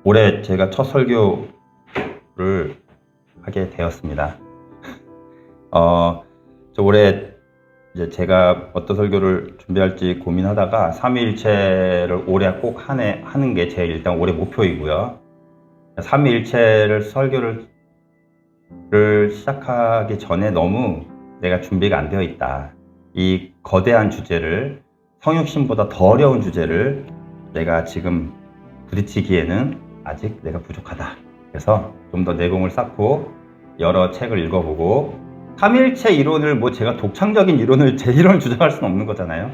올해 제가 첫 설교를 하게 되었습니다. 올해 이제 제가 어떤 설교를 준비할지 고민하다가 삼위일체를 올해 꼭 하는 게 제 일단 올해 목표이고요. 삼위일체를 설교를 시작하기 전에 너무 내가 준비가 안 되어 있다. 이 거대한 주제를, 성육신보다 더 어려운 주제를 내가 지금 부딪히기에는 아직 내가 부족하다. 그래서 좀 더 내공을 쌓고 여러 책을 읽어보고, 삼위일체 이론을 제가 독창적인 이론을 제 이론을 주장할 수는 없는 거잖아요.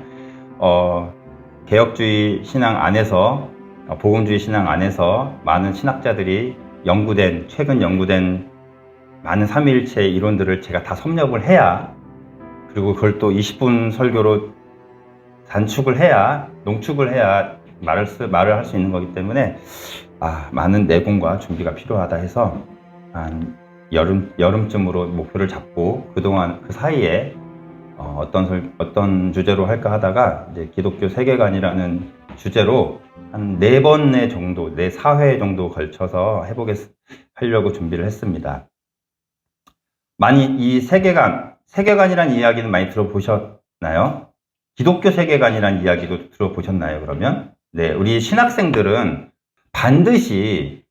개혁주의 신앙 안에서, 복음주의 신앙 안에서 많은 신학자들이 최근 연구된 많은 삼위일체 이론들을 제가 다 섭렵을 해야, 그리고 그걸 또 20분 설교로 단축을 해야, 농축을 해야 말을 할 수 있는 거기 때문에 많은 내공과 준비가 필요하다 해서 한 여름쯤으로 목표를 잡고, 그동안 그 사이에 어떤 주제로 할까 하다가 이제 기독교 세계관이라는 주제로 한 4번의 정도, 4회 정도 걸쳐서 하려고 준비를 했습니다. 많이 이 세계관이라는 이야기는 많이 들어보셨나요? 기독교 세계관이라는 이야기도 들어보셨나요, 그러면? 네, 우리 신학생들은 반드시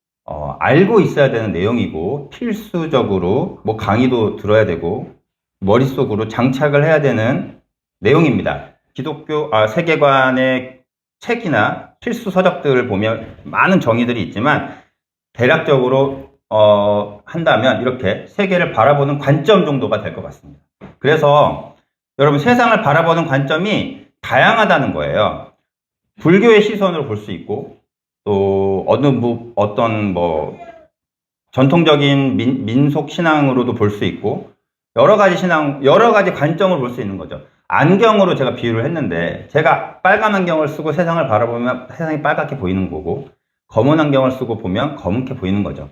알고 있어야 되는 내용이고, 필수적으로 강의도 들어야 되고 머릿속으로 장착을 해야 되는 내용입니다. 세계관의 책이나 필수 서적들을 보면 많은 정의들이 있지만, 대략적으로 한다면 이렇게 세계를 바라보는 관점 정도가 될 것 같습니다. 그래서 여러분, 세상을 바라보는 관점이 다양하다는 거예요. 불교의 시선으로 볼 수 있고, 또 어떤 전통적인 민속 신앙으로도 볼 수 있고, 여러 가지 관점을 볼 수 있는 거죠. 안경으로 제가 비유를 했는데, 제가 빨간 안경을 쓰고 세상을 바라보면 세상이 빨갛게 보이는 거고, 검은 안경을 쓰고 보면 검게 보이는 거죠.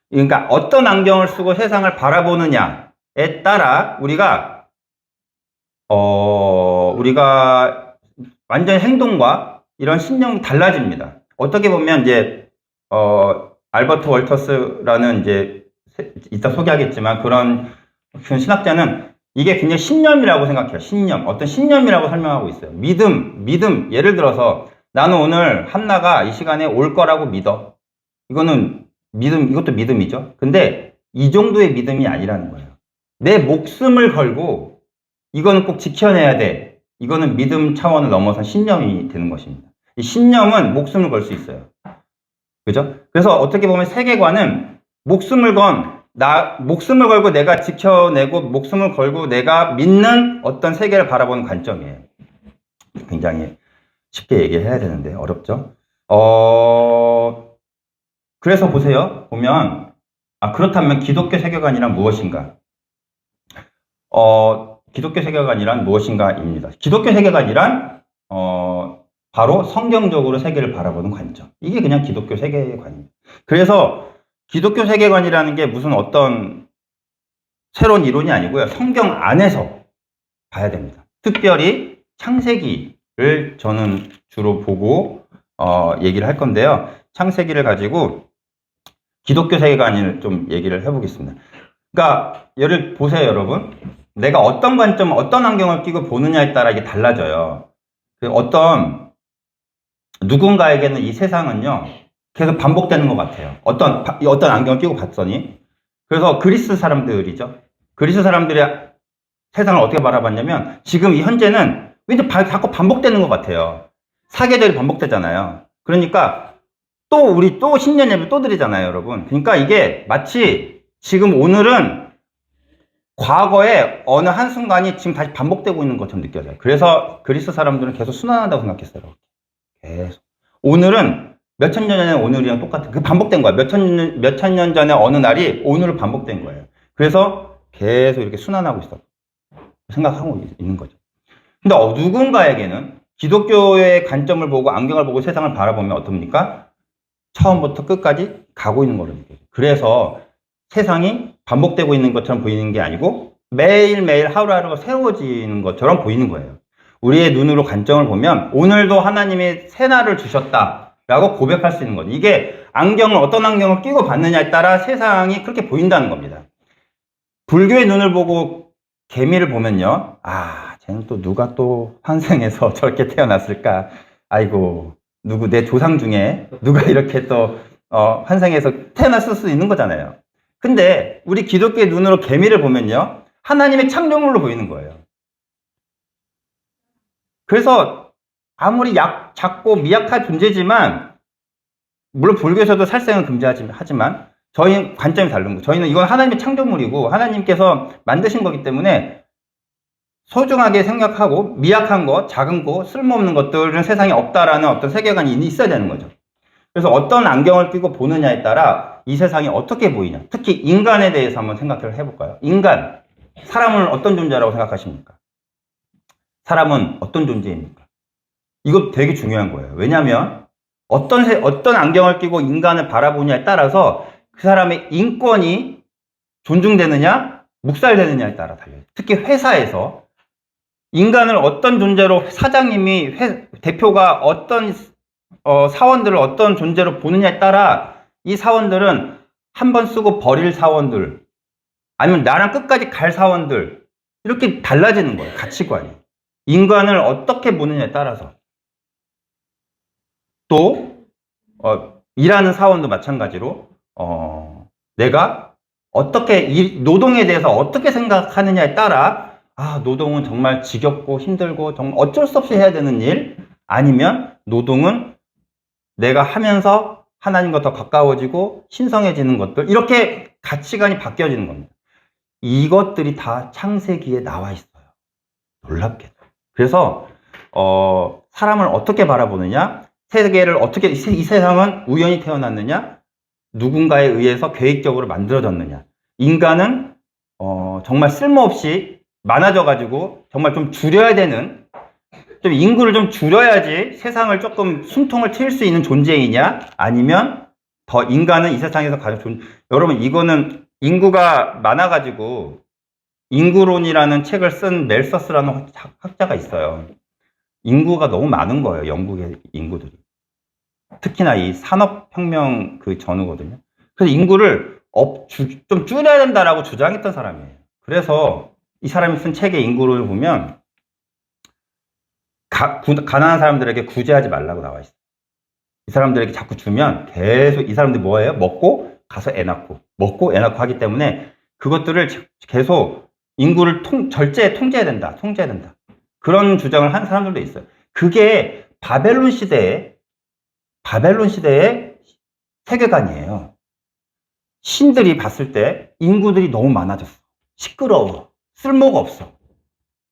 그러니까 어떤 안경을 쓰고 세상을 바라보느냐에 따라 우리가 완전히 행동과 이런 신념이 달라집니다. 어떻게 보면 이제 알버트 월터스라는, 이제 이따 소개하겠지만, 그런 신학자는 이게 굉장히 신념이라고 생각해요. 어떤 신념이라고 설명하고 있어요. 믿음. 예를 들어서 나는 오늘 한나가 이 시간에 올 거라고 믿어. 이것도 믿음이죠. 근데 이 정도의 믿음이 아니라는 거예요. 내 목숨을 걸고 이거는 꼭 지켜내야 돼. 이거는 믿음 차원을 넘어선 신념이 되는 것입니다. 이 신념은 목숨을 걸 수 있어요. 그죠? 그래서 어떻게 보면 세계관은 목숨을 걸고 내가 지켜내고, 목숨을 걸고 내가 믿는 어떤 세계를 바라보는 관점이에요. 굉장히 쉽게 얘기해야 되는데 어렵죠? 그래서 보면, 그렇다면 기독교 세계관이란 무엇인가? 기독교 세계관이란 무엇인가입니다. 기독교 세계관이란 바로 성경적으로 세계를 바라보는 관점. 이게 그냥 기독교 세계관입니다. 그래서 기독교 세계관이라는 게 무슨 어떤 새로운 이론이 아니고요. 성경 안에서 봐야 됩니다. 특별히 창세기를 저는 주로 보고 얘기를 할 건데요. 창세기를 가지고 기독교 세계관을 좀 얘기를 해보겠습니다. 그러니까 예를 보세요, 여러분. 내가 어떤 관점, 어떤 안경을 끼고 보느냐에 따라 이게 달라져요. 누군가에게는 이 세상은요, 계속 반복되는 것 같아요. 어떤 안경을 끼고 봤더니. 그래서 그리스 사람들이죠. 그리스 사람들이 세상을 어떻게 바라봤냐면, 지금 이 현재는 왠지 자꾸 반복되는 것 같아요. 사계절이 반복되잖아요. 그러니까 우리 신년 예배 또 드리잖아요, 여러분. 그러니까 이게 마치 지금 오늘은 과거의 어느 한순간이 지금 다시 반복되고 있는 것처럼 느껴져요. 그래서 그리스 사람들은 계속 순환한다고 생각했어요. 계속. 오늘은 몇천 년 전에 오늘이랑 똑같은, 반복된 거야. 몇천 년 전에 어느 날이 오늘은 반복된 거예요. 그래서 계속 이렇게 순환하고 있어. 생각하고 있는 거죠. 근데 누군가에게는 기독교의 관점을 보고, 안경을 보고 세상을 바라보면 어떻습니까? 처음부터 끝까지 가고 있는 거로 느껴져요. 그래서 세상이 반복되고 있는 것처럼 보이는 게 아니고 매일매일 하루하루가 새로워지는 것처럼 보이는 거예요. 우리의 눈으로 관점을 보면 오늘도 하나님이 새날을 주셨다. 라고 고백할 수 있는 거죠. 이게 어떤 안경을 끼고 봤느냐에 따라 세상이 그렇게 보인다는 겁니다. 불교의 눈을 보고 개미를 보면요. 아, 쟤는 또 누가 또 환생해서 저렇게 태어났을까? 아이고, 내 조상 중에 누가 이렇게 또 환생해서 태어났을 수 있는 거잖아요. 근데 우리 기독교의 눈으로 개미를 보면요. 하나님의 창조물로 보이는 거예요. 그래서 아무리 작고 미약한 존재지만, 물론 불교에서도 살생은 금지하지만 저희 관점이 다른 거예요. 저희는 이건 하나님의 창조물이고 하나님께서 만드신 거기 때문에 소중하게 생각하고 미약한 것, 작은 것, 쓸모없는 것들은 세상에 없다라는 어떤 세계관이 있어야 되는 거죠. 그래서 어떤 안경을 끼고 보느냐에 따라 이 세상이 어떻게 보이냐. 특히 인간에 대해서 한번 생각을 해볼까요? 인간, 사람은 어떤 존재라고 생각하십니까? 사람은 어떤 존재입니까? 이거 되게 중요한 거예요. 왜냐하면 어떤 안경을 끼고 인간을 바라보냐에 따라서 그 사람의 인권이 존중되느냐, 묵살되느냐에 따라 달려요. 특히 회사에서 인간을 어떤 존재로 사장님이 대표가 어떤 사원들을 어떤 존재로 보느냐에 따라 이 사원들은 한 번 쓰고 버릴 사원들, 아니면 나랑 끝까지 갈 사원들, 이렇게 달라지는 거예요. 가치관이. 인간을 어떻게 보느냐에 따라서. 또 일하는 사원도 마찬가지로 내가 어떻게 노동에 대해서 어떻게 생각하느냐에 따라 노동은 정말 지겹고 힘들고 정말 어쩔 수 없이 해야 되는 일, 아니면 노동은 내가 하면서 하나님과 더 가까워지고 신성해지는 것들, 이렇게 가치관이 바뀌어지는 겁니다. 이것들이 다 창세기에 나와 있어요. 놀랍게도. 그래서 사람을 어떻게 바라보느냐, 세계를 어떻게, 이 세상은 우연히 태어났느냐, 누군가에 의해서 계획적으로 만들어졌느냐. 인간은 정말 쓸모없이 많아져가지고 정말 좀 줄여야 되는, 좀 인구를 좀 줄여야지 세상을 조금 숨통을 트일 수 있는 존재이냐, 아니면 더 인간은 이 세상에서 가장 여러분, 이거는 인구가 많아가지고 인구론이라는 책을 쓴 멜서스라는 학자가 있어요. 인구가 너무 많은 거예요. 영국의 인구들이. 특히나 이 산업혁명 그 전후거든요. 그래서 인구를 좀 줄여야 된다라고 주장했던 사람이에요. 그래서 이 사람이 쓴 책의 인구론을 보면 가난한 사람들에게 구제하지 말라고 나와 있어요. 이 사람들에게 자꾸 주면 계속 이 사람들이 뭐예요? 먹고 가서 애 낳고, 먹고 애 낳고 하기 때문에 그것들을 계속 인구를 절제해 통제해야 된다. 그런 주장을 한 사람들도 있어요. 그게 바벨론 시대의 세계관이에요. 신들이 봤을 때 인구들이 너무 많아졌어. 시끄러워. 쓸모가 없어.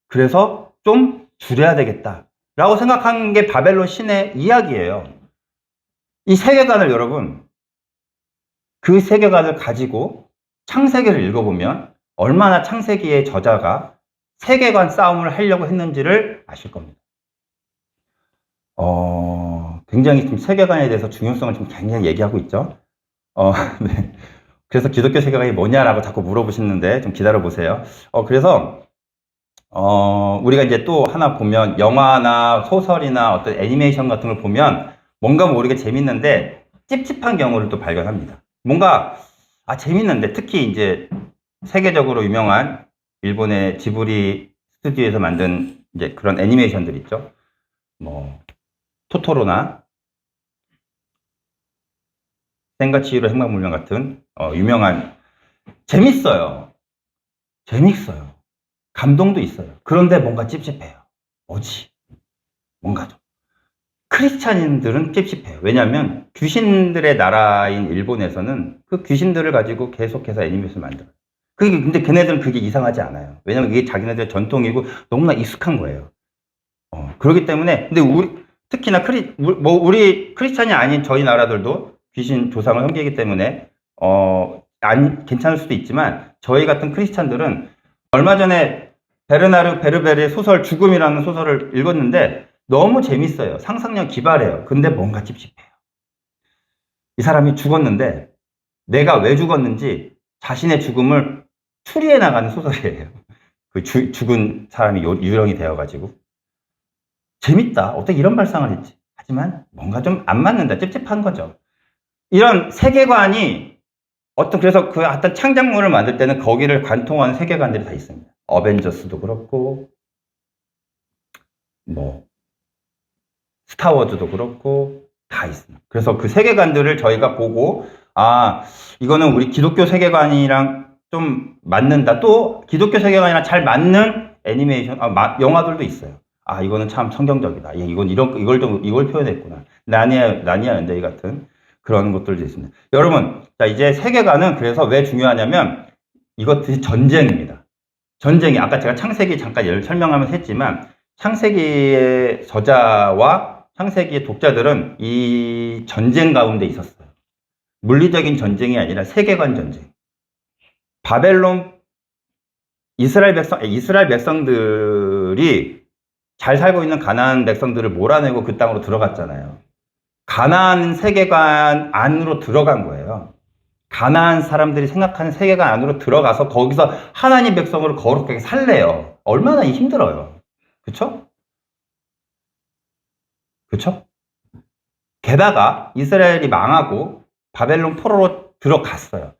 그래서 좀 줄여야 되겠다라고 생각한 게 바벨론 신의 이야기예요. 이 세계관을 여러분, 그 세계관을 가지고 창세기를 읽어보면 얼마나 창세기의 저자가 세계관 싸움을 하려고 했는지를 아실 겁니다. 굉장히 지금 세계관에 대해서 중요성을 지금 굉장히 얘기하고 있죠. 네. 그래서 기독교 세계관이 뭐냐라고 자꾸 물어보시는데 좀 기다려 보세요. 그래서 우리가 이제 또 하나 보면 영화나 소설이나 어떤 애니메이션 같은 걸 보면 뭔가 모르게 재밌는데 찝찝한 경우를 또 발견합니다. 뭔가 재밌는데, 특히 이제 세계적으로 유명한 일본의 지브리 스튜디오에서 만든 이제 그런 애니메이션들 있죠. 뭐 토토로나 센과 치히로 행방불명 같은 유명한, 재밌어요. 감동도 있어요. 그런데 뭔가 찝찝해요. 뭐지? 뭔가 좀. 크리스찬인들은 찝찝해요. 왜냐하면 귀신들의 나라인 일본에서는 그 귀신들을 가지고 계속해서 애니메이션을 만들어요. 근데 걔네들은 그게 이상하지 않아요. 왜냐면 이게 자기네들의 전통이고 너무나 익숙한 거예요. 그렇기 때문에, 근데 특히나 우리 크리스찬이 아닌 저희 나라들도 귀신 조상을 섬기기 때문에 괜찮을 수도 있지만, 저희 같은 크리스찬들은 얼마 전에 베르나르 베르베르의 소설 죽음이라는 소설을 읽었는데 너무 재밌어요. 상상력 기발해요. 근데 뭔가 찝찝해요. 이 사람이 죽었는데 내가 왜 죽었는지 자신의 죽음을 추리해 나가는 소설이에요. 그 죽은 사람이 유령이 되어가지고. 재밌다. 어떻게 이런 발상을 했지? 하지만 뭔가 좀 안 맞는다. 찝찝한 거죠. 이런 세계관이 그래서 그 어떤 창작물을 만들 때는 거기를 관통하는 세계관들이 다 있습니다. 어벤져스도 그렇고, 뭐, 스타워즈도 그렇고, 다 있습니다. 그래서 그 세계관들을 저희가 보고, 이거는 우리 기독교 세계관이랑 좀 맞는다. 또, 기독교 세계관이랑 잘 맞는 애니메이션, 영화들도 있어요. 이거는 참 성경적이다. 이걸 표현했구나. 나니아 연대기 같은 그런 것들도 있습니다. 여러분, 자, 이제 세계관은 그래서 왜 중요하냐면, 이것들이 전쟁입니다. 전쟁이, 아까 제가 창세기 잠깐 설명하면서 했지만, 창세기의 저자와 창세기의 독자들은 이 전쟁 가운데 있었어요. 물리적인 전쟁이 아니라 세계관 전쟁. 바벨론, 이스라엘 백성들이 잘 살고 있는 가나안 백성들을 몰아내고 그 땅으로 들어갔잖아요. 가나안 세계관 안으로 들어간 거예요. 가나안 사람들이 생각하는 세계관 안으로 들어가서 거기서 하나님 백성으로 거룩하게 살래요. 얼마나 힘들어요. 그쵸? 그쵸? 게다가 이스라엘이 망하고 바벨론 포로로 들어갔어요.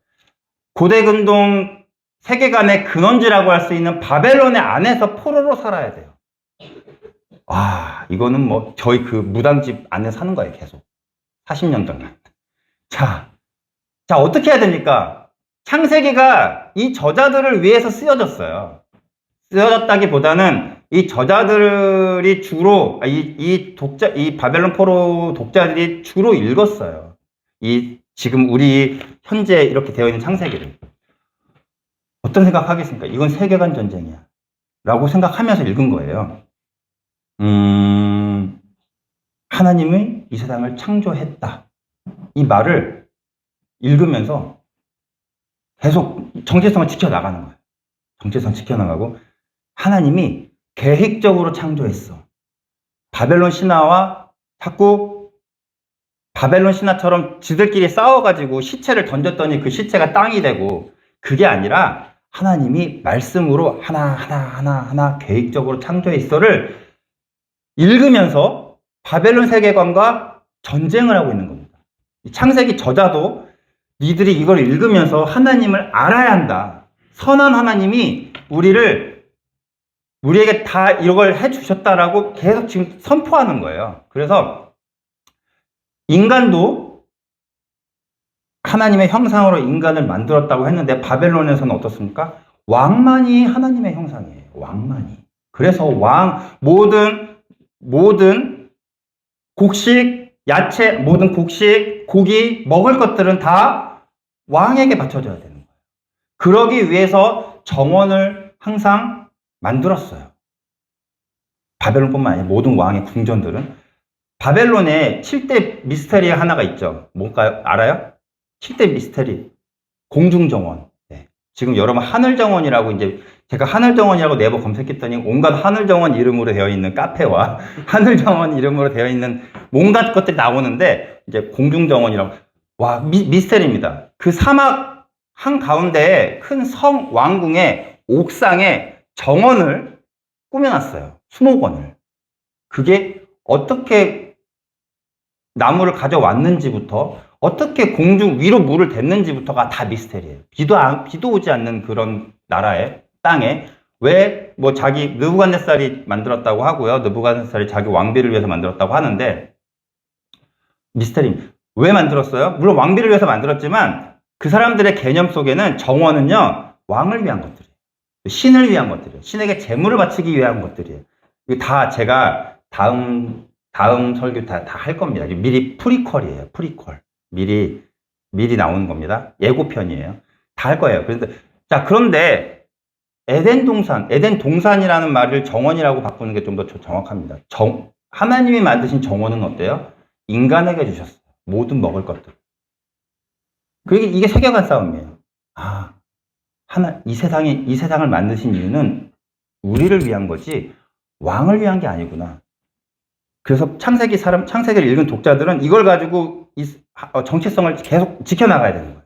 고대근동 세계관의 근원지라고 할 수 있는 바벨론의 안에서 포로로 살아야 돼요. 이거는 뭐 저희 그 무당집 안에 사는 거예요. 계속 40년 동안. 자 어떻게 해야 됩니까? 창세기가 이 저자들을 위해서 쓰여졌어요. 쓰여졌다기보다는 이 저자들이 주로 이 바벨론 포로 독자들이 주로 읽었어요. 지금 우리 현재 이렇게 되어 있는 창세기를. 어떤 생각하겠습니까? 이건 세계관 전쟁이야 라고 생각하면서 읽은 거예요. 하나님이 이 세상을 창조했다. 이 말을 읽으면서 계속 정체성을 지켜나가는 거예요. 정체성 지켜나가고, 하나님이 계획적으로 창조했어. 바벨론 신화와 자꾸 바벨론 신화처럼 지들끼리 싸워가지고 시체를 던졌더니 그 시체가 땅이 되고, 그게 아니라 하나님이 말씀으로 하나하나 계획적으로 창조했어를 읽으면서 바벨론 세계관과 전쟁을 하고 있는 겁니다. 창세기 저자도 니들이 이걸 읽으면서 하나님을 알아야 한다. 선한 하나님이 우리에게 다 이걸 해주셨다라고 계속 지금 선포하는 거예요. 그래서 인간도 하나님의 형상으로 인간을 만들었다고 했는데, 바벨론에서는 어떻습니까? 왕만이 하나님의 형상이에요. 왕만이. 그래서 모든 곡식, 야채, 모든 곡식, 고기, 먹을 것들은 다 왕에게 바쳐져야 되는 거예요. 그러기 위해서 정원을 항상 만들었어요. 바벨론뿐만 아니라 모든 왕의 궁전들은. 바벨론에 7대 미스터리 하나가 있죠. 뭔가요? 알아요? 7대 미스터리. 공중정원. 네. 지금 여러분 하늘정원이라고, 이제 제가 하늘정원이라고 네이버 검색했더니 온갖 하늘정원 이름으로 되어 있는 카페와 하늘정원 이름으로 되어 있는 온갖 것들이 나오는데, 이제 공중정원이라고. 미스터리입니다. 그 사막 한가운데에 큰 왕궁의 옥상에 정원을 꾸며놨어요. 수목원을. 그게 어떻게 나무를 가져왔는지부터, 어떻게 공중 위로 물을 댔는지부터가 다 미스터리예요. 비도 오지 않는 그런 나라의 땅에 왜 자기 느부갓네살이 만들었다고 하고요. 느부갓네살이 자기 왕비를 위해서 만들었다고 하는데, 미스터리. 왜 만들었어요? 물론 왕비를 위해서 만들었지만 그 사람들의 개념 속에는 정원은요, 왕을 위한 것들이에요. 신을 위한 것들이에요. 신에게 제물을 바치기 위한 것들이에요. 이거 다 제가 다음 설교 다 할 겁니다. 미리 프리퀄이에요. 프리퀄. 미리 나오는 겁니다. 예고편이에요. 다 할 거예요. 그런데 에덴 동산이라는 말을 정원이라고 바꾸는 게 좀 더 정확합니다. 하나님이 만드신 정원은 어때요? 인간에게 주셨어요. 모든 먹을 것들. 이게 세계관 싸움이에요. 이 세상을 만드신 이유는 우리를 위한 거지 왕을 위한 게 아니구나. 그래서 창세기를 읽은 독자들은 이걸 가지고 정체성을 계속 지켜나가야 되는 거예요.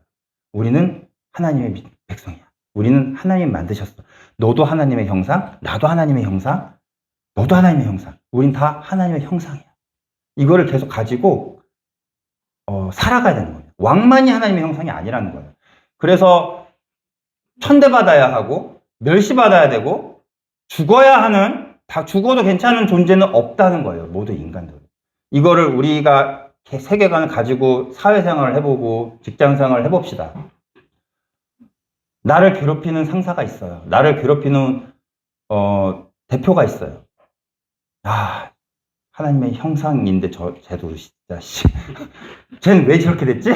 우리는 하나님의 백성이야. 우리는 하나님 만드셨어. 너도 하나님의 형상, 나도 하나님의 형상, 너도 하나님의 형상. 우린 다 하나님의 형상이야. 이거를 계속 가지고 살아가야 되는 거예요. 왕만이 하나님의 형상이 아니라는 거예요. 그래서 천대받아야 하고 멸시받아야 되고 죽어야 하는, 다 죽어도 괜찮은 존재는 없다는 거예요. 모두 인간들. 이거를 우리가 세계관을 가지고 사회생활을 해보고 직장생활을 해봅시다. 나를 괴롭히는 상사가 있어요. 나를 괴롭히는 대표가 있어요. 아, 하나님의 형상인데 쟤도 진짜 쟤는 왜 저렇게 됐지?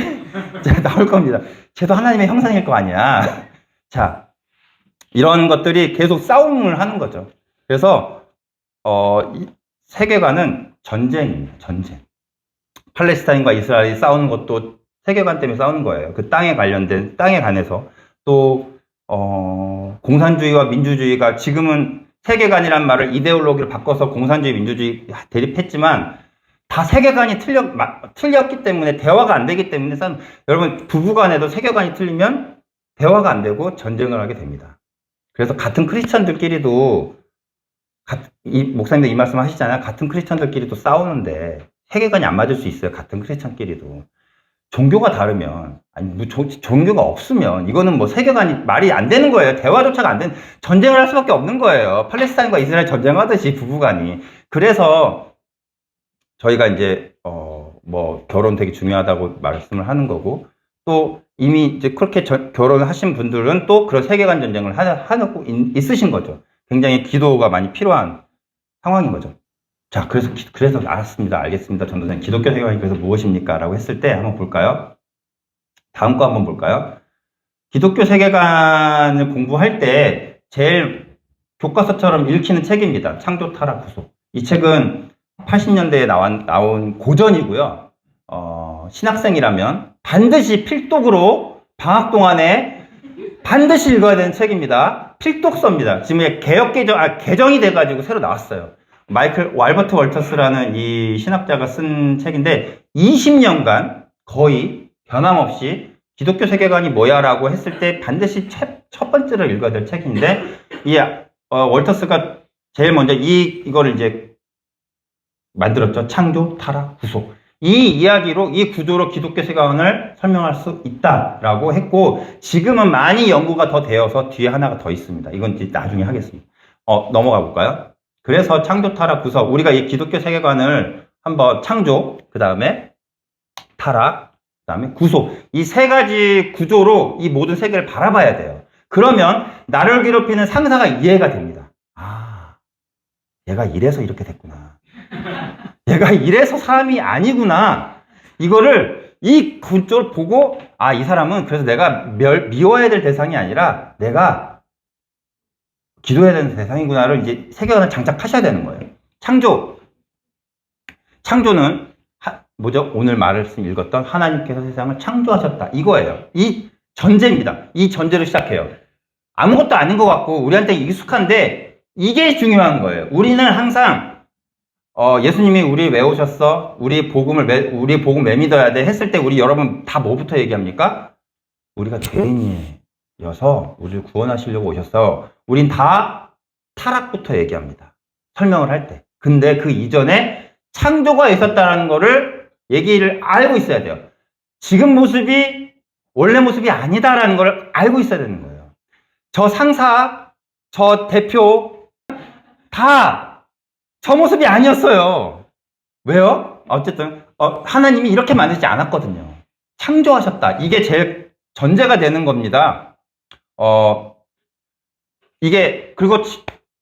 나올 겁니다. 쟤도 하나님의 형상일 거 아니야. 자, 이런 것들이 계속 싸움을 하는 거죠. 그래서 이 세계관은 전쟁입니다. 전쟁. 팔레스타인과 이스라엘이 싸우는 것도 세계관 때문에 싸우는 거예요. 그 땅에 관련된, 땅에 관해서. 또 공산주의와 민주주의가 지금은 세계관이란 말을 이데올로기를 바꿔서 공산주의, 민주주의 대립했지만 다 세계관이 틀렸기 때문에 대화가 안 되기 때문에 여러분 부부간에도 세계관이 틀리면 대화가 안 되고 전쟁을 하게 됩니다. 그래서 같은 크리스천들끼리도 목사님도 이 말씀 하시잖아요. 같은 크리스천들끼리도 싸우는데 세계관이 안 맞을 수 있어요. 같은 크리스천끼리도. 종교가 다르면, 아니, 종교가 없으면, 이거는 뭐 세계관이 말이 안 되는 거예요. 대화조차가 안 되는, 전쟁을 할 수밖에 없는 거예요. 팔레스타인과 이스라엘 전쟁하듯이 부부간이. 그래서 저희가 이제, 결혼 되게 중요하다고 말씀을 하는 거고, 또 이미 이제 그렇게 결혼을 하신 분들은 또 그런 세계관 전쟁을 하고 있으신 거죠. 굉장히 기도가 많이 필요한 상황인 거죠. 자, 그래서 알았습니다. 알겠습니다. 전도사님, 기독교 세계관이 그래서 무엇입니까? 라고 했을 때 한번 볼까요? 다음 거 한번 볼까요? 기독교 세계관을 공부할 때 제일 교과서처럼 읽히는 책입니다. 창조, 타락, 구속. 이 책은 80년대에 나온 고전이고요. 신학생이라면 반드시 필독으로 방학 동안에 반드시 읽어야 되는 책입니다. 필독서입니다. 지금 개정이 돼가지고 새로 나왔어요. 왈버트 월터스라는 이 신학자가 쓴 책인데 20년간 거의 변함없이 기독교 세계관이 뭐야 라고 했을 때 반드시 첫 번째로 읽어야 될 책인데 이 월터스가 제일 먼저 이거를 이제 만들었죠. 창조, 타락, 구속. 이 이야기로, 이 구조로 기독교 세계관을 설명할 수 있다라고 했고 지금은 많이 연구가 더 되어서 뒤에 하나가 더 있습니다. 이건 이제 나중에 하겠습니다. 넘어가 볼까요? 그래서 창조, 타락, 구속. 우리가 이 기독교 세계관을 한번 창조, 그 다음에 타락, 그 다음에 구속. 이 세 가지 구조로 이 모든 세계를 바라봐야 돼요. 그러면 나를 괴롭히는 상사가 이해가 됩니다. 아, 얘가 이래서 이렇게 됐구나. 얘가 이래서 사람이 아니구나. 이거를 이 구조를 보고 이 사람은 그래서 내가 미워해야 될 대상이 아니라 내가 기도해야 되는 대상이구나를 이제 세계관을 장착하셔야 되는 거예요. 창조는 뭐죠? 오늘 말씀 읽었던 하나님께서 세상을 창조하셨다. 이거예요. 이 전제입니다. 이 전제로 시작해요. 아무것도 아닌 것 같고 우리한테 익숙한데 이게 중요한 거예요. 우리는 항상 예수님이 우리 왜 오셨어? 우리 복음 왜 믿어야 돼? 했을 때 우리 여러분 다 뭐부터 얘기합니까? 우리가 죄인이어서 우리를 구원하시려고 오셨어. 우린 다 타락부터 얘기합니다. 설명을 할 때. 근데 그 이전에 창조가 있었다는 거를 얘기를 알고 있어야 돼요. 지금 모습이 원래 모습이 아니다라는 걸 알고 있어야 되는 거예요. 저 상사, 저 대표 다 저 모습이 아니었어요. 왜요? 어쨌든 하나님이 이렇게 만들지 않았거든요. 창조하셨다. 이게 제일 전제가 되는 겁니다. 그리고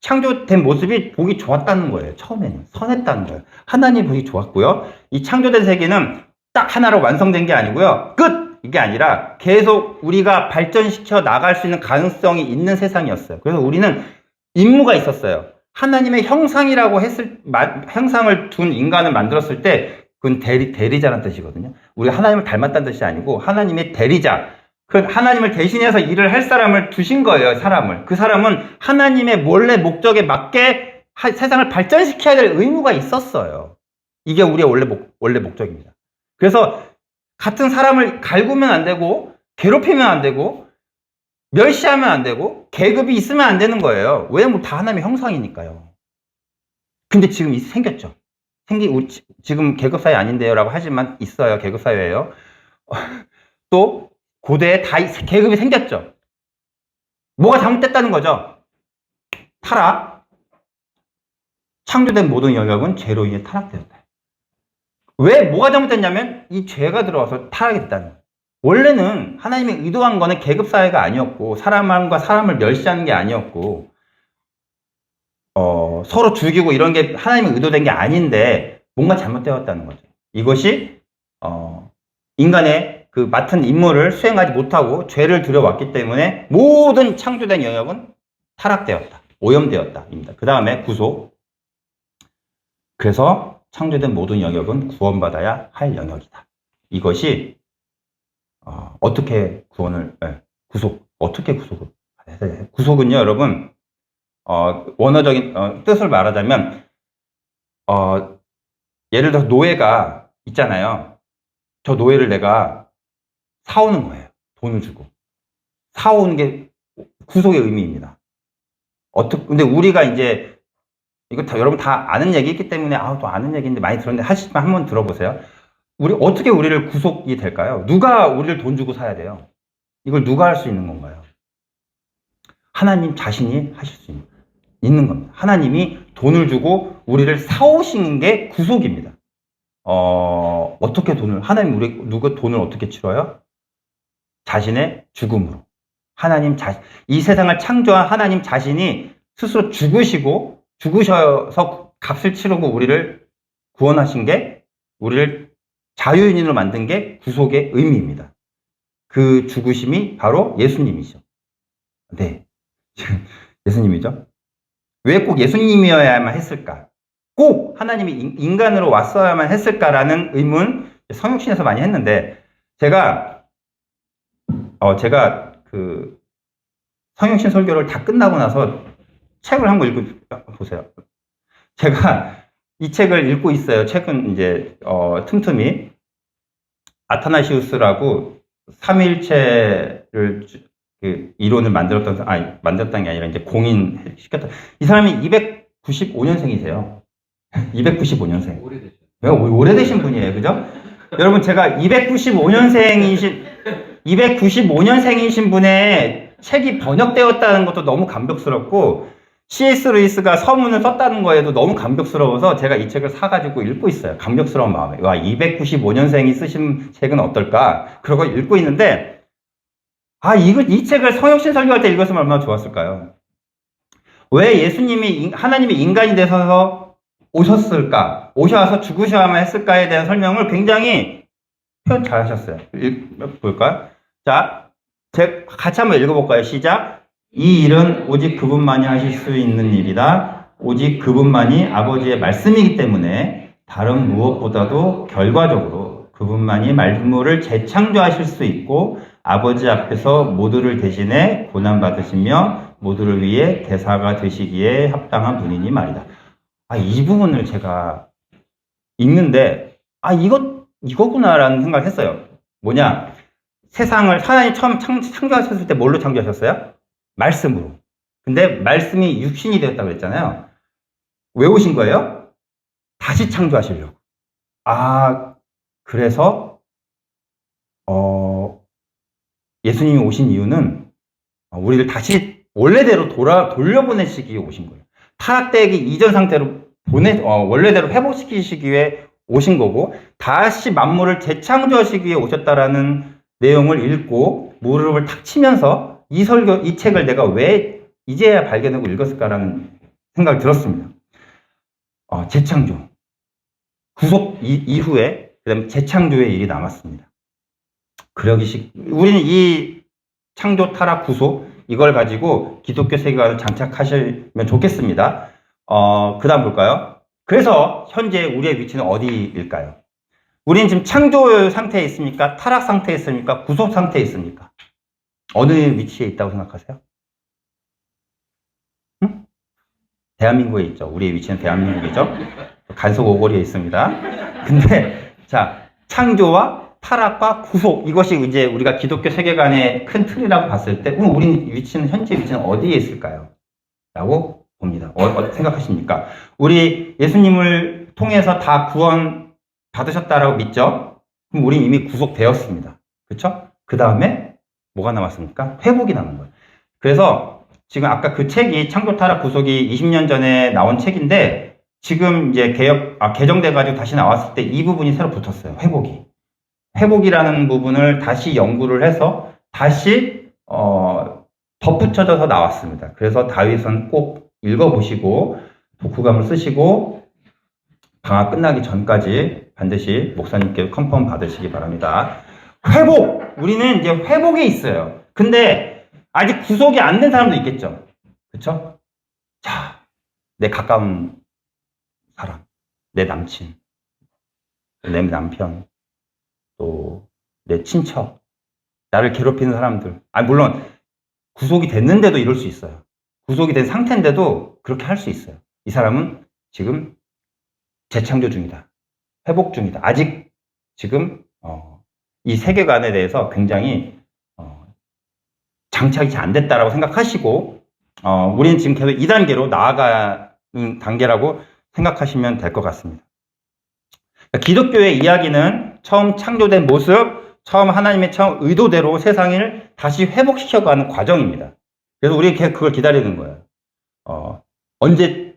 창조된 모습이 보기 좋았다는 거예요. 처음에는 선했다는 거예요. 하나님 보기 좋았고요. 이 창조된 세계는 딱 하나로 완성된 게 아니고요. 끝! 이게 아니라 계속 우리가 발전시켜 나갈 수 있는 가능성이 있는 세상이었어요. 그래서 우리는 임무가 있었어요. 하나님의 형상이라고 형상을 둔 인간을 만들었을 때 그건 대리자라는 뜻이거든요. 우리가 하나님을 닮았다는 뜻이 아니고 하나님의 대리자. 하나님을 대신해서 일을 할 사람을 두신 거예요, 사람을. 그 사람은 하나님의 원래 목적에 맞게 세상을 발전시켜야 될 의무가 있었어요. 이게 우리의 원래 목적입니다. 그래서 같은 사람을 갈구면 안 되고, 괴롭히면 안 되고, 멸시하면 안 되고, 계급이 있으면 안 되는 거예요. 왜? 다 하나님의 형상이니까요. 근데 지금 생겼죠. 지금 계급사회 아닌데요 라고 하지만 있어요. 계급사회예요. 또 고대에 다 계급이 생겼죠. 뭐가 잘못됐다는 거죠? 타락. 창조된 모든 영역은 죄로 인해 타락되었다. 왜 뭐가 잘못됐냐면 이 죄가 들어와서 타락이 됐다는 거예요. 원래는 하나님이 의도한 거는 계급사회가 아니었고 사람과 사람을 멸시하는 게 아니었고 서로 죽이고 이런 게 하나님이 의도된 게 아닌데 뭔가 잘못되었다는 거죠. 이것이 인간의 그 맡은 임무를 수행하지 못하고 죄를 들여왔기 때문에 모든 창조된 영역은 타락되었다. 오염되었다. 입니다. 그 다음에 구속. 그래서 창조된 모든 영역은 구원받아야 할 영역이다. 이것이 어떻게 어떻게 구속을 해야 해요? 구속은요, 여러분, 원어적인 뜻을 말하자면 예를 들어 노예가 있잖아요. 저 노예를 내가 사오는 거예요. 돈을 주고 사오는 게 구속의 의미입니다. 근데 우리가 이제 이거 여러분 다 아는 얘기이기 때문에 또 아는 얘기인데 많이 들었는데 하시지만 한번 들어보세요. 어떻게 우리를 구속이 될까요? 누가 우리를 돈 주고 사야 돼요? 이걸 누가 할 수 있는 건가요? 하나님 자신이 하실 수 있는 겁니다. 하나님이 돈을 주고 우리를 사오시는 게 구속입니다. 어떻게 하나님 누가 돈을 어떻게 치러요? 자신의 죽음으로. 이 세상을 창조한 하나님 자신이 스스로 죽으셔서 값을 치르고 우리를 구원하신 게, 우리를 자유인으로 만든 게 구속의 의미입니다. 그 죽으심이 바로 예수님이죠. 네. 예수님이죠. 왜 꼭 예수님이어야만 했을까? 꼭 하나님이 인간으로 왔어야만 했을까라는 의문, 성육신에서 많이 했는데, 제가 그 성육신 설교를 다 끝나고 나서 책을 한 권 보세요. 제가 이 책을 읽고 있어요. 최근 이제 틈틈이 아타나시우스라고 삼위일체를 그 이론을 만들었던 게 아니라 이제 공인시켰다. 이 사람이 295년생이세요. 295년생. 오래되신 분이에요. 그죠? 여러분, 제가 295년생이신 분의 책이 번역되었다는 것도 너무 감격스럽고, C.S. 루이스가 서문을 썼다는 거에도 너무 감격스러워서 제가 이 책을 사가지고 읽고 있어요. 감격스러운 마음에. 295년생이 쓰신 책은 어떨까? 그러고 읽고 있는데, 이 책을 성육신 설교할 때 읽었으면 얼마나 좋았을까요? 왜 하나님이 인간이 되셔서 오셨을까? 오셔서 죽으셔야만 했을까에 대한 설명을 굉장히 표현 잘 하셨어요. 볼까요? 자, 같이 한번 읽어볼까요? 시작. 이 일은 오직 그분만이 하실 수 있는 일이다. 오직 그분만이 아버지의 말씀이기 때문에 다른 무엇보다도 결과적으로 그분만이 만물을 재창조하실 수 있고 아버지 앞에서 모두를 대신해 고난받으시며 모두를 위해 대사가 되시기에 합당한 분이니 말이다. 이 부분을 제가 읽는데 이거구나라는 생각을 했어요. 뭐냐? 세상을 하나님 처음 창조하셨을 때 뭘로 창조하셨어요? 말씀으로. 근데 말씀이 육신이 되었다고 그랬잖아요. 왜 오신 거예요? 다시 창조하시려고. 그래서 예수님이 오신 이유는 우리를 다시 원래대로 돌려보내시기 위해 오신 거예요. 타락되기 이전 상태로 원래대로 회복시키시기 위해 오신 거고, 다시 만물을 재창조하시기 위해 오셨다라는 내용을 읽고 무릎을 탁 치면서 이 책을 내가 왜 이제야 발견하고 읽었을까라는 생각이 들었습니다. 재창조. 구속 이후에 그다음에 재창조의 일이 남았습니다. 우리는 이 창조, 타락, 구속 이걸 가지고 기독교 세계관을 장착하시면 좋겠습니다. 그 다음 볼까요? 그래서 현재 우리의 위치는 어디일까요? 우리는 지금 창조 상태에 있습니까? 타락 상태에 있습니까? 구속 상태에 있습니까? 어느 위치에 있다고 생각하세요? 대한민국에 있죠. 우리의 위치는 대한민국이죠. 간속 오거리에 있습니다. 근데 자, 창조와 타락과 구속, 이것이 이제 우리가 기독교 세계관의 큰 틀이라고 봤을 때 우리 현재 위치는 어디에 있을까요? 라고 봅니다. 생각하십니까? 우리 예수님을 통해서 다 구원 받으셨다라고 믿죠? 그럼 우린 이미 구속되었습니다. 그렇죠? 그 다음에 뭐가 남았습니까? 회복이 남은 거예요. 그래서 지금 아까 그 책이 창조 타락 구속이 20년 전에 나온 책인데 지금 이제 개정돼가지고 다시 나왔을 때 이 부분이 새로 붙었어요. 회복이. 회복이라는 부분을 다시 연구를 해서 다시 덧붙여져서 나왔습니다. 그래서 다윗은 꼭 읽어보시고 독후감을 쓰시고 방학 끝나기 전까지 반드시 목사님께 컨펌 받으시기 바랍니다. 회복! 우리는 이제 회복에 있어요. 근데 아직 구속이 안 된 사람도 있겠죠. 그쵸? 자, 내 가까운 사람, 내 남친, 내 남편, 또 내 친척, 나를 괴롭히는 사람들. 물론 구속이 됐는데도 이럴 수 있어요. 구속이 된 상태인데도 그렇게 할 수 있어요. 이 사람은 지금 재창조 중이다. 회복 중이다. 아직 지금 이 세계관에 대해서 굉장히 장착이 잘 안 됐다라고 생각하시고 우리는 지금 계속 2단계로 나아가는 단계라고 생각하시면 될 것 같습니다. 기독교의 이야기는 처음 창조된 모습, 처음 하나님의 처음 의도대로 세상을 다시 회복시켜가는 과정입니다. 그래서 우리는 그걸 기다리는 거예요. 언제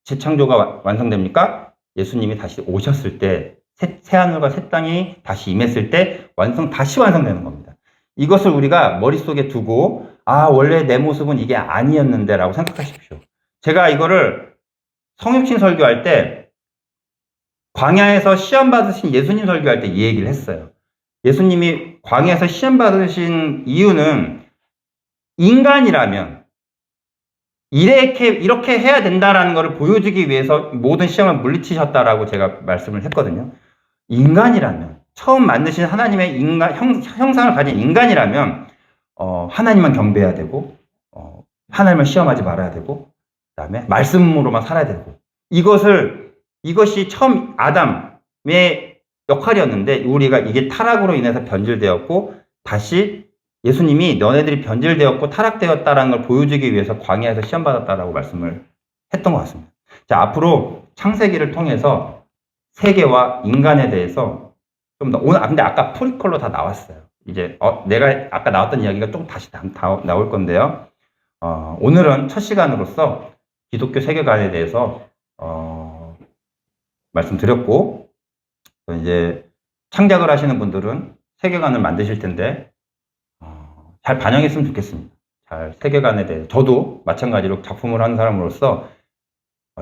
재창조가 완성됩니까? 예수님이 다시 오셨을 때, 새하늘과 새 땅이 다시 임했을 때 다시 완성되는 겁니다. 이것을 우리가 머릿속에 두고 원래 내 모습은 이게 아니었는데 라고 생각하십시오. 제가 이거를 성육신 설교할 때 광야에서 시험 받으신 예수님 설교할 때 이 얘기를 했어요. 예수님이 광야에서 시험 받으신 이유는 인간이라면 이렇게 해야 된다라는 것을 보여주기 위해서 모든 시험을 물리치셨다라고 제가 말씀을 했거든요. 인간이라면, 처음 만드신 하나님의 형상을 가진 인간이라면 하나님만 경배해야 되고 하나님을 시험하지 말아야 되고 그다음에 말씀으로만 살아야 되고 이것이 처음 아담의 역할이었는데 우리가 이게 타락으로 인해서 변질되었고 다시 예수님이 너네들이 변질되었고 타락되었다라는 걸 보여주기 위해서 광야에서 시험받았다라고 말씀을 했던 것 같습니다. 자, 앞으로 창세기를 통해서 세계와 인간에 대해서 좀 더 근데 아까 프리퀄로 다 나왔어요. 이제 내가 아까 나왔던 이야기가 좀 다시 나올 건데요. 오늘은 첫 시간으로서 기독교 세계관에 대해서 말씀드렸고 이제 창작을 하시는 분들은 세계관을 만드실 텐데 잘 반영했으면 좋겠습니다. 잘 세계관에 대해 저도 마찬가지로 작품을 하는 사람으로서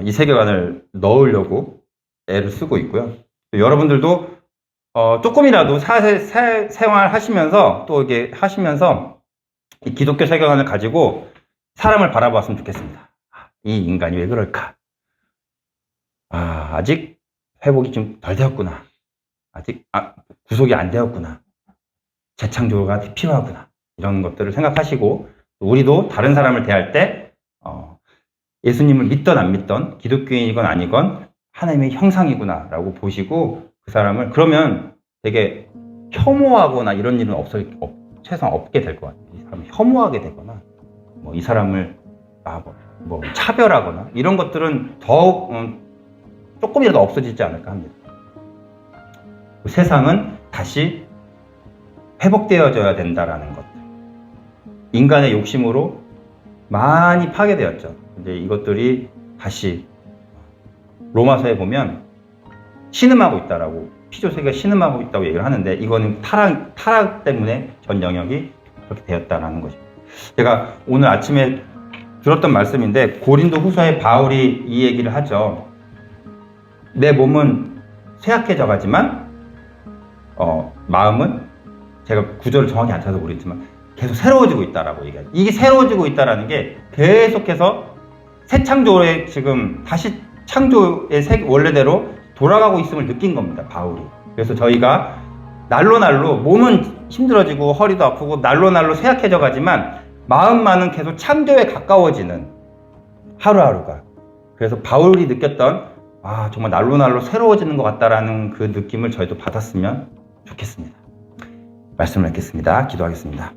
이 세계관을 넣으려고 애를 쓰고 있고요. 여러분들도 조금이라도 생활 하시면서 또 이게 하시면서 이 기독교 세계관을 가지고 사람을 바라봤으면 좋겠습니다. 이 인간이 왜 그럴까? 아직 회복이 좀 덜 되었구나. 아직 구속이 안 되었구나. 재창조가 필요하구나. 이런 것들을 생각하시고 우리도 다른 사람을 대할 때 예수님을 믿던 안 믿던 기독교인이건 아니건 하나님의 형상이구나 라고 보시고 그 사람을 그러면 되게 혐오하거나 이런 일은 최소한 없게 될 것 같아요. 이 사람을 혐오하게 되거나 이 사람을 차별하거나 이런 것들은 더욱 조금이라도 없어지지 않을까 합니다. 세상은 다시 회복되어져야 된다라는 것들. 인간의 욕심으로 많이 파괴되었죠. 근데 이것들이 다시 로마서에 보면 신음하고 있다라고 피조세계가 신음하고 있다고 얘기를 하는데 이거는 타락 때문에 전 영역이 그렇게 되었다라는 것입니다. 제가 오늘 아침에 들었던 말씀인데 고린도 후서에 바울이 이 얘기를 하죠. 내 몸은 쇠약해져 가지만 마음은 제가 구절을 정확히 안 찾아서 모르겠지만 계속 새로워지고 있다라고 얘기하죠. 이게 새로워지고 있다라는 게 계속해서 새 창조에 지금 다시 창조의 원래대로 돌아가고 있음을 느낀 겁니다. 바울이. 그래서 저희가 날로 몸은 힘들어지고 허리도 아프고 날로 쇠약해져 가지만 마음만은 계속 창조에 가까워지는 하루하루가. 그래서 바울이 느꼈던 정말 날로 새로워지는 것 같다라는 그 느낌을 저희도 받았으면 좋겠습니다. 말씀을 읽겠습니다. 기도하겠습니다.